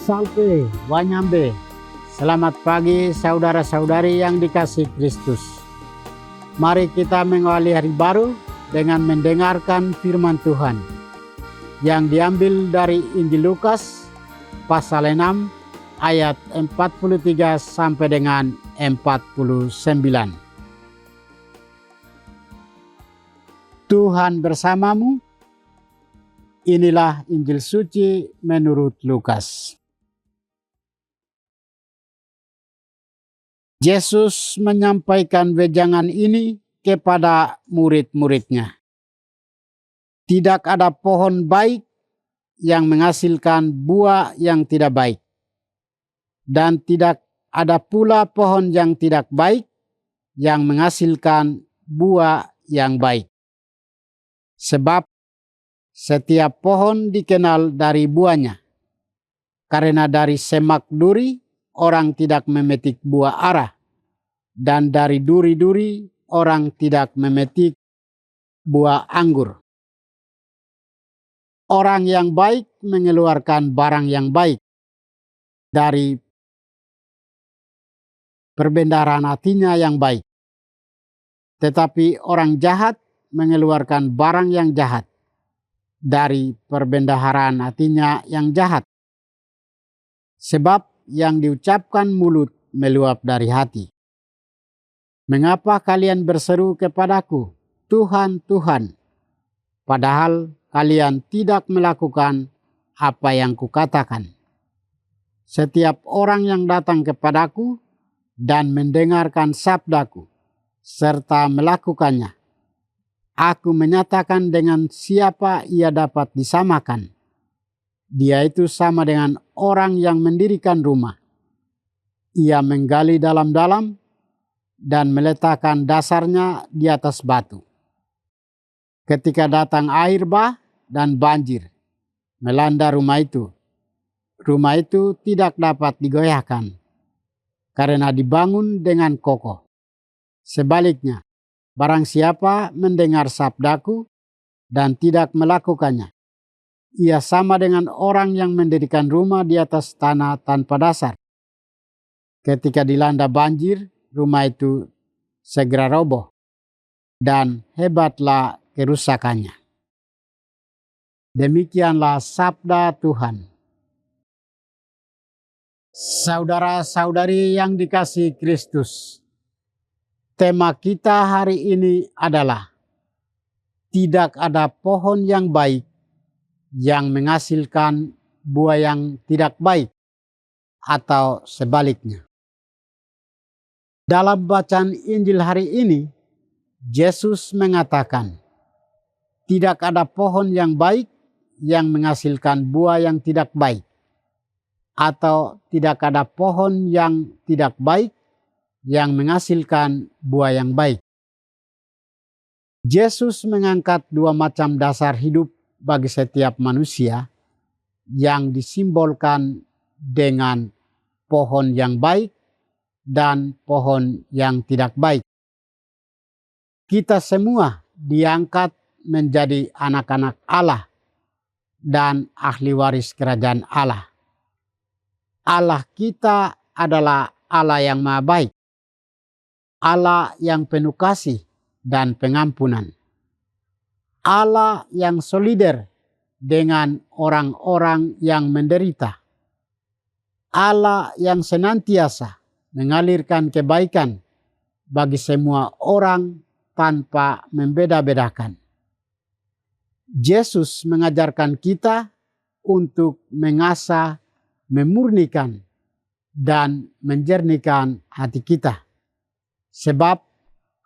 Salve, Wanyambe. Selamat pagi saudara-saudari yang dikasihi Kristus. Mari kita mengawali hari baru dengan mendengarkan firman Tuhan yang diambil dari Injil Lukas pasal 6 ayat 43 sampai dengan 49. Tuhan bersamamu. Inilah Injil suci menurut Lukas. Yesus menyampaikan wejangan ini kepada murid-muridnya. Tidak ada pohon baik yang menghasilkan buah yang tidak baik. Dan tidak ada pula pohon yang tidak baik yang menghasilkan buah yang baik. Sebab setiap pohon dikenal dari buahnya. Karena dari semak duri orang tidak memetik buah ara, dan dari duri-duri orang tidak memetik buah anggur. Orang yang baik mengeluarkan barang yang baik dari perbendaharaan hatinya yang baik. Tetapi orang jahat mengeluarkan barang yang jahat dari perbendaharaan hatinya yang jahat. Sebab yang diucapkan mulut meluap dari hati. Mengapa kalian berseru kepadaku, Tuhan, Tuhan, padahal kalian tidak melakukan apa yang kukatakan? Setiap orang yang datang kepadaku dan mendengarkan sabdaku, serta melakukannya, aku menyatakan dengan siapa ia dapat disamakan. Dia itu sama dengan orang yang mendirikan rumah. Ia menggali dalam-dalam dan meletakkan dasarnya di atas batu. Ketika datang air bah dan banjir melanda rumah itu tidak dapat digoyahkan karena dibangun dengan kokoh. Sebaliknya, barang siapa mendengar sabdaku dan tidak melakukannya, ia sama dengan orang yang mendirikan rumah di atas tanah tanpa dasar. Ketika dilanda banjir, rumah itu segera roboh, dan hebatlah kerusakannya. Demikianlah sabda Tuhan. Saudara-saudari yang dikasihi Kristus, tema kita hari ini adalah tidak ada pohon yang baik yang menghasilkan buah yang tidak baik, atau sebaliknya. Dalam bacaan Injil hari ini, Yesus mengatakan, tidak ada pohon yang baik yang menghasilkan buah yang tidak baik, atau tidak ada pohon yang tidak baik yang menghasilkan buah yang baik. Yesus mengangkat dua macam dasar hidup bagi setiap manusia yang disimbolkan dengan pohon yang baik dan pohon yang tidak baik. Kita semua diangkat menjadi anak-anak Allah dan ahli waris kerajaan Allah. Allah kita adalah Allah yang maha baik, Allah yang penuh kasih dan pengampunan, Allah yang solider dengan orang-orang yang menderita, Allah yang senantiasa mengalirkan kebaikan bagi semua orang tanpa membeda-bedakan. Yesus mengajarkan kita untuk mengasah, memurnikan, dan menjernihkan hati kita. Sebab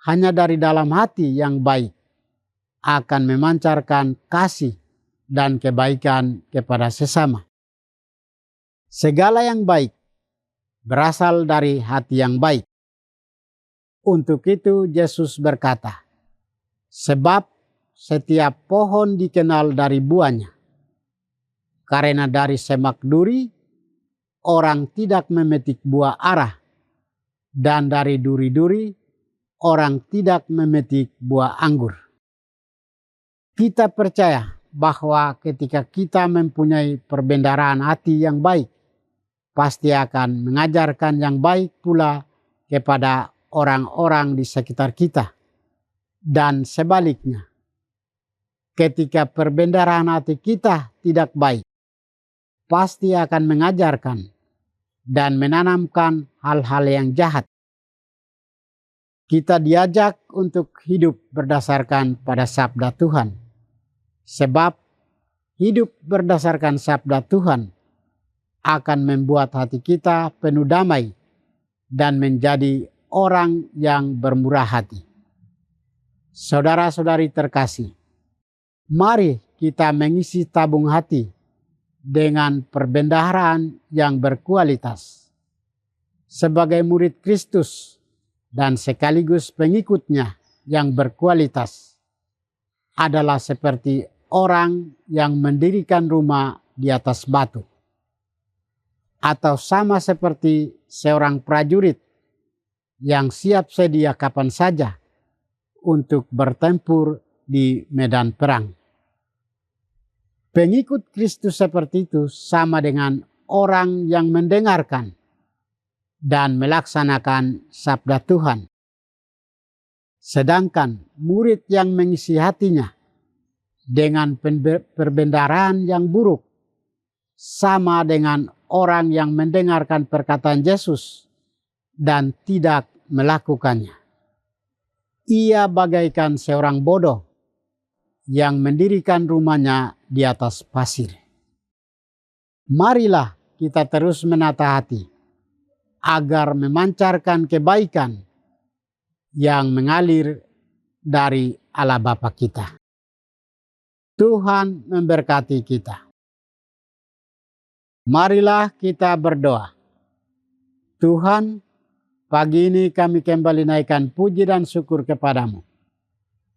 hanya dari dalam hati yang baik akan memancarkan kasih dan kebaikan kepada sesama. Segala yang baik berasal dari hati yang baik. Untuk itu Yesus berkata, sebab setiap pohon dikenal dari buahnya. Karena dari semak duri orang tidak memetik buah ara, dan dari duri-duri orang tidak memetik buah anggur. Kita percaya bahwa ketika kita mempunyai perbendaharaan hati yang baik, pasti akan mengajarkan yang baik pula kepada orang-orang di sekitar kita. Dan sebaliknya, ketika perbendaharaan hati kita tidak baik, pasti akan mengajarkan dan menanamkan hal-hal yang jahat. Kita diajak untuk hidup berdasarkan pada sabda Tuhan. Sebab hidup berdasarkan sabda Tuhan akan membuat hati kita penuh damai dan menjadi orang yang bermurah hati. Saudara-saudari terkasih, mari kita mengisi tabung hati dengan perbendaharaan yang berkualitas. Sebagai murid Kristus dan sekaligus pengikutnya yang berkualitas adalah seperti orang yang mendirikan rumah di atas batu. Atau sama seperti seorang prajurit yang siap sedia kapan saja untuk bertempur di medan perang. Pengikut Kristus seperti itu sama dengan orang yang mendengarkan dan melaksanakan sabda Tuhan. Sedangkan murid yang mengisi hatinya dengan perbendaharaan yang buruk sama dengan orang yang mendengarkan perkataan Yesus dan tidak melakukannya. Ia bagaikan seorang bodoh yang mendirikan rumahnya di atas pasir. Marilah kita terus menata hati agar memancarkan kebaikan yang mengalir dari Allah Bapa kita. Tuhan memberkati kita. Marilah kita berdoa. Tuhan, pagi ini kami kembali naikkan puji dan syukur kepadamu.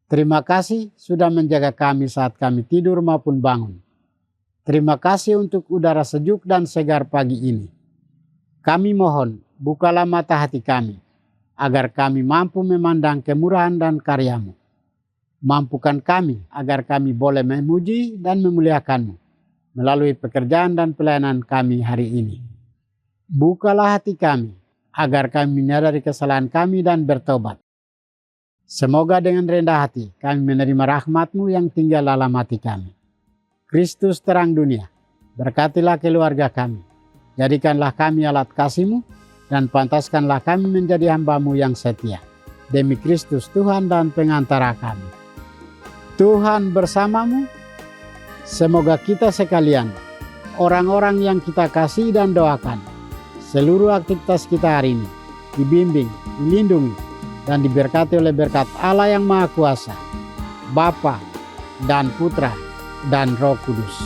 Terima kasih sudah menjaga kami saat kami tidur maupun bangun. Terima kasih untuk udara sejuk dan segar pagi ini. Kami mohon, bukalah mata hati kami, agar kami mampu memandang kemurahan dan karya-Mu. Mampukan kami agar kami boleh memuji dan memuliakan-Mu melalui pekerjaan dan pelayanan kami hari ini. Bukalah hati kami, agar kami menyadari kesalahan kami dan bertobat. Semoga dengan rendah hati kami menerima rahmat-Mu yang tinggal dalam hati kami. Kristus terang dunia, berkatilah keluarga kami. Jadikanlah kami alat kasih-Mu dan pantaskanlah kami menjadi hamba-Mu yang setia. Demi Kristus Tuhan dan pengantara kami. Tuhan bersamamu. Semoga kita sekalian, orang-orang yang kita kasih dan doakan, seluruh aktivitas kita hari ini dibimbing, dilindungi, dan diberkati oleh berkat Allah yang Maha Kuasa, Bapa dan Putra dan Roh Kudus.